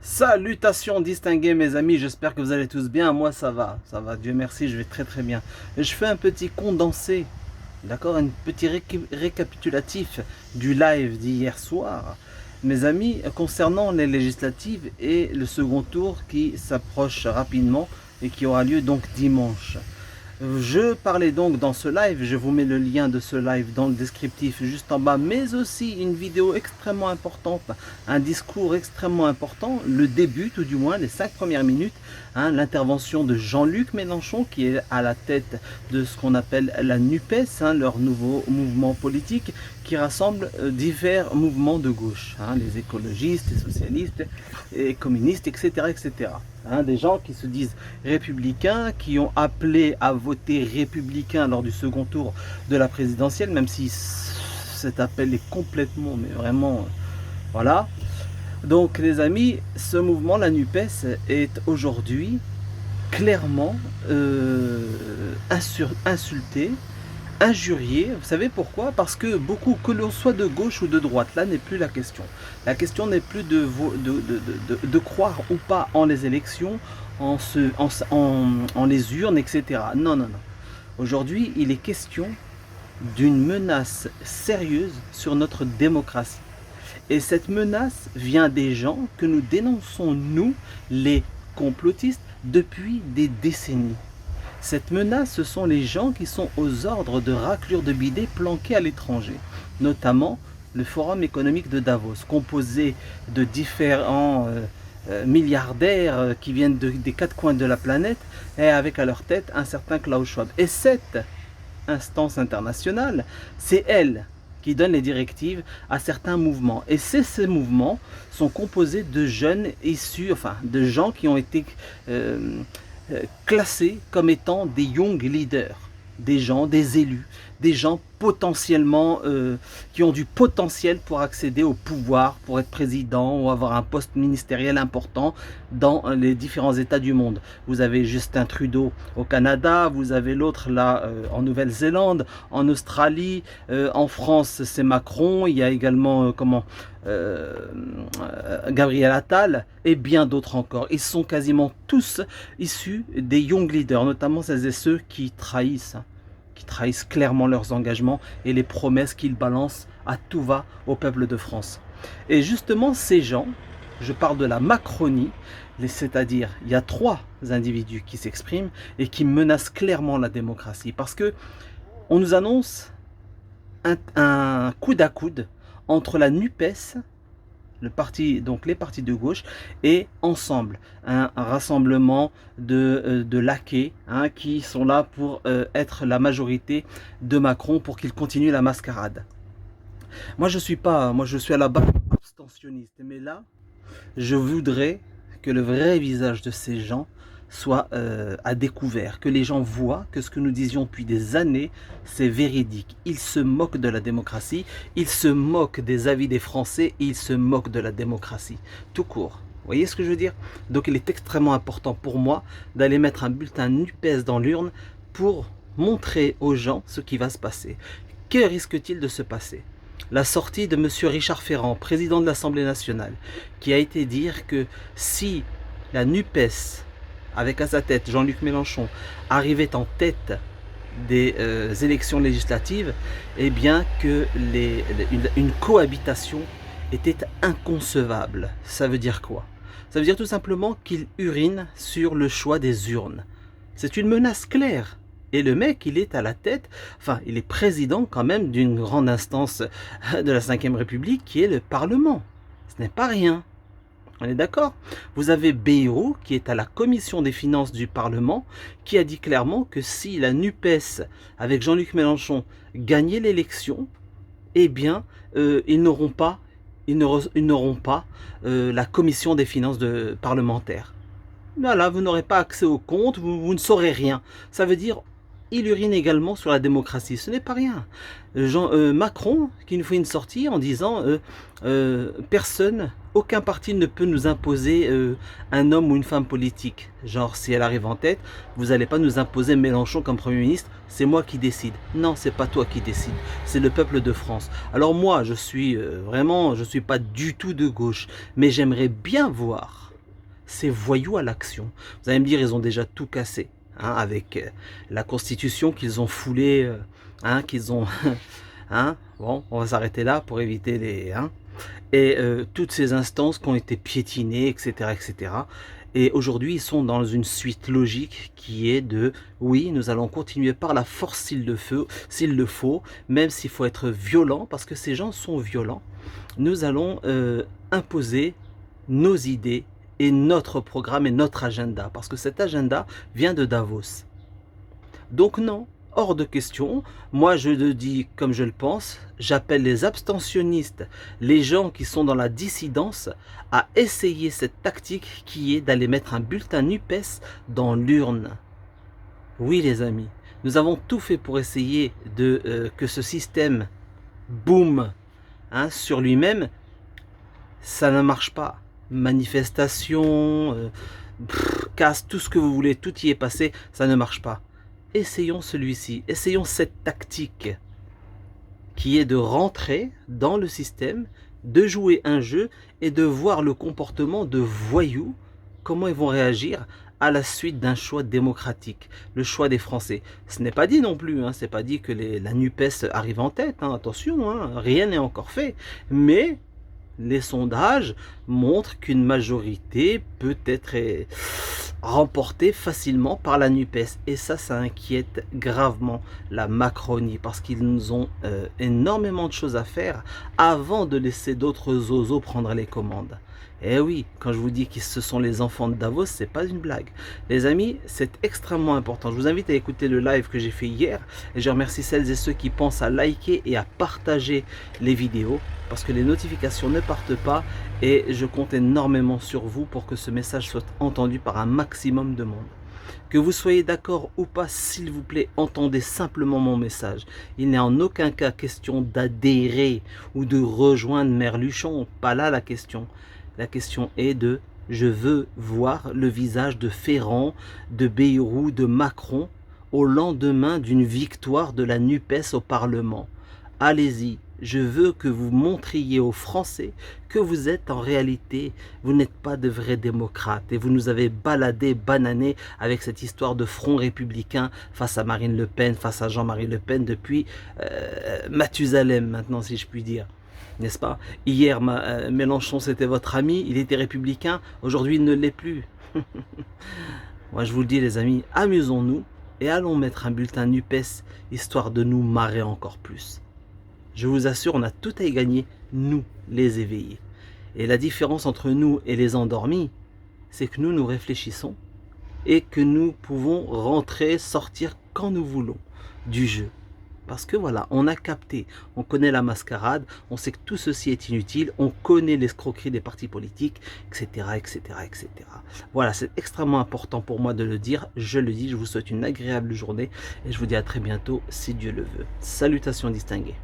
Salutations distingués mes amis, j'espère que vous allez tous bien, moi ça va, Dieu merci, je vais très très bien. Et je fais un petit condensé, d'accord, un petit récapitulatif du live d'hier soir. Mes amis, concernant les législatives et le second tour qui s'approche rapidement et qui aura lieu donc dimanche. Je parlais donc dans ce live, je vous mets le lien de ce live dans le descriptif juste en bas, mais aussi une vidéo extrêmement importante, un discours extrêmement important, le début tout du moins, les 5 premières minutes, l'intervention de Jean-Luc Mélenchon qui est à la tête de ce qu'on appelle la NUPES, leur nouveau mouvement politique qui rassemble divers mouvements de gauche, les écologistes, les socialistes, les communistes, etc. etc. Des gens qui se disent républicains, qui ont appelé à voter républicain lors du second tour de la présidentielle, même si cet appel est complètement, mais vraiment, voilà. Donc les amis, ce mouvement, la NUPES, est aujourd'hui clairement insulté, injurié. Vous savez pourquoi? Parce que beaucoup, que l'on soit de gauche ou de droite, là n'est plus la question. La question n'est plus de croire ou pas en les élections, en les urnes, etc. Non, non, non. Aujourd'hui, il est question d'une menace sérieuse sur notre démocratie. Et cette menace vient des gens que nous dénonçons, nous, les complotistes, depuis des décennies. Cette menace, ce sont les gens qui sont aux ordres de raclures de bidets planqués à l'étranger, notamment le Forum économique de Davos, composé de différents milliardaires qui viennent des 4 coins de la planète et avec à leur tête un certain Klaus Schwab. Et cette instance internationale, c'est elle qui donne les directives à certains mouvements. Et ces mouvements sont composés de jeunes issus, enfin de gens qui ont été classés comme étant des young leaders, des gens, des élus, des gens potentiellement qui ont du potentiel pour accéder au pouvoir, pour être président ou avoir un poste ministériel important dans les différents États du monde. Vous avez Justin Trudeau au Canada, vous avez l'autre là en Nouvelle-Zélande, en Australie, en France c'est Macron, il y a également Gabriel Attal et bien d'autres encore. Ils sont quasiment tous issus des young leaders, notamment celles et ceux qui trahissent clairement leurs engagements et les promesses qu'ils balancent à tout va au peuple de France. Et justement, ces gens, je parle de la Macronie, c'est-à-dire il y a 3 individus qui s'expriment et qui menacent clairement la démocratie. Parce que on nous annonce un coude à coude entre la NUPES, donc les partis de gauche, et Ensemble, un rassemblement de laquais qui sont là pour être la majorité de Macron pour qu'il continue la mascarade. Moi je suis à la base abstentionniste, mais là je voudrais que le vrai visage de ces gens soit à découvert, que les gens voient que ce que nous disions depuis des années, c'est véridique. Ils se moquent de la démocratie, ils se moquent des avis des Français, et ils se moquent de la démocratie, tout court. Vous voyez ce que je veux dire? Donc il est extrêmement important pour moi d'aller mettre un bulletin NUPES dans l'urne pour montrer aux gens ce qui va se passer. Que risque-t-il de se passer? La sortie de M. Richard Ferrand, président de l'Assemblée nationale, qui a été dire que si la NUPES, avec à sa tête Jean-Luc Mélenchon, arrivait en tête des élections législatives, eh bien que une cohabitation était inconcevable. Ça veut dire quoi? Ça veut dire tout simplement qu'il urine sur le choix des urnes. C'est une menace claire. Et le mec, il est à la tête, enfin, il est président quand même d'une grande instance de la Ve République qui est le Parlement. Ce n'est pas rien. On est d'accord? Vous avez Bayrou, qui est à la commission des finances du Parlement, qui a dit clairement que si la NUPES, avec Jean-Luc Mélenchon, gagnait l'élection, eh bien, ils n'auront pas la commission des finances parlementaire. Voilà, vous n'aurez pas accès aux comptes, vous ne saurez rien. Ça veut dire il urine également sur la démocratie. Ce n'est pas rien. Macron, qui nous fait une sortie en disant personne, aucun parti ne peut nous imposer un homme ou une femme politique. Genre, si elle arrive en tête, vous n'allez pas nous imposer Mélenchon comme Premier ministre, c'est moi qui décide. Non, c'est pas toi qui décide, c'est le peuple de France. Alors moi, je suis pas du tout de gauche, mais j'aimerais bien voir ces voyous à l'action. Vous allez me dire, ils ont déjà tout cassé, hein, avec la Constitution qu'ils ont foulée, qu'ils ont... hein, bon, on va s'arrêter là pour éviter les... et toutes ces instances qui ont été piétinées, etc. etc. Et aujourd'hui, ils sont dans une suite logique qui est de, oui, nous allons continuer par la force s'il le faut, même s'il faut être violent, parce que ces gens sont violents. Nous allons imposer nos idées et notre programme et notre agenda, parce que cet agenda vient de Davos. Donc non, hors de question, moi je le dis comme je le pense, j'appelle les abstentionnistes, les gens qui sont dans la dissidence, à essayer cette tactique qui est d'aller mettre un bulletin NUPES dans l'urne. Oui les amis, nous avons tout fait pour essayer de que ce système boom sur lui-même, ça ne marche pas. Manifestation, casse, tout ce que vous voulez, tout y est passé, ça ne marche pas. Essayons celui-ci, essayons cette tactique qui est de rentrer dans le système, de jouer un jeu et de voir le comportement de voyous, comment ils vont réagir à la suite d'un choix démocratique, le choix des Français. Ce n'est pas dit non plus, c'est pas dit que la NUPES arrive en tête, attention, rien n'est encore fait, mais les sondages montrent qu'une majorité peut être remportée facilement par la NUPES. Et ça inquiète gravement la Macronie, parce qu'ils nous ont énormément de choses à faire avant de laisser d'autres zozos prendre les commandes. Et oui, quand je vous dis que ce sont les enfants de Davos, c'est pas une blague. Les amis, c'est extrêmement important. Je vous invite à écouter le live que j'ai fait hier. Et je remercie celles et ceux qui pensent à liker et à partager les vidéos, parce que les notifications ne partent pas. Et je compte énormément sur vous pour que ce message soit entendu par un maximum de monde. Que vous soyez d'accord ou pas, s'il vous plaît, entendez simplement mon message. Il n'est en aucun cas question d'adhérer ou de rejoindre Merluchon. Pas là la question. La question est de, je veux voir le visage de Ferrand, de Bayrou, de Macron au lendemain d'une victoire de la NUPES au Parlement. Allez-y, je veux que vous montriez aux Français que vous êtes en réalité, vous n'êtes pas de vrais démocrates et vous nous avez baladé, banané avec cette histoire de front républicain face à Marine Le Pen, face à Jean-Marie Le Pen depuis Mathusalem maintenant si je puis dire. N'est-ce pas? Hier, Mélenchon, c'était votre ami, il était républicain, aujourd'hui il ne l'est plus. Moi je vous le dis les amis, amusons-nous et allons mettre un bulletin NUPES, histoire de nous marrer encore plus. Je vous assure, on a tout à y gagner, nous les éveillés. Et la différence entre nous et les endormis, c'est que nous réfléchissons et que nous pouvons rentrer, sortir quand nous voulons du jeu. Parce que voilà, on a capté, on connaît la mascarade, on sait que tout ceci est inutile, on connaît l'escroquerie des partis politiques, etc., etc., etc. Voilà, c'est extrêmement important pour moi de le dire, je le dis, je vous souhaite une agréable journée et je vous dis à très bientôt si Dieu le veut. Salutations distinguées.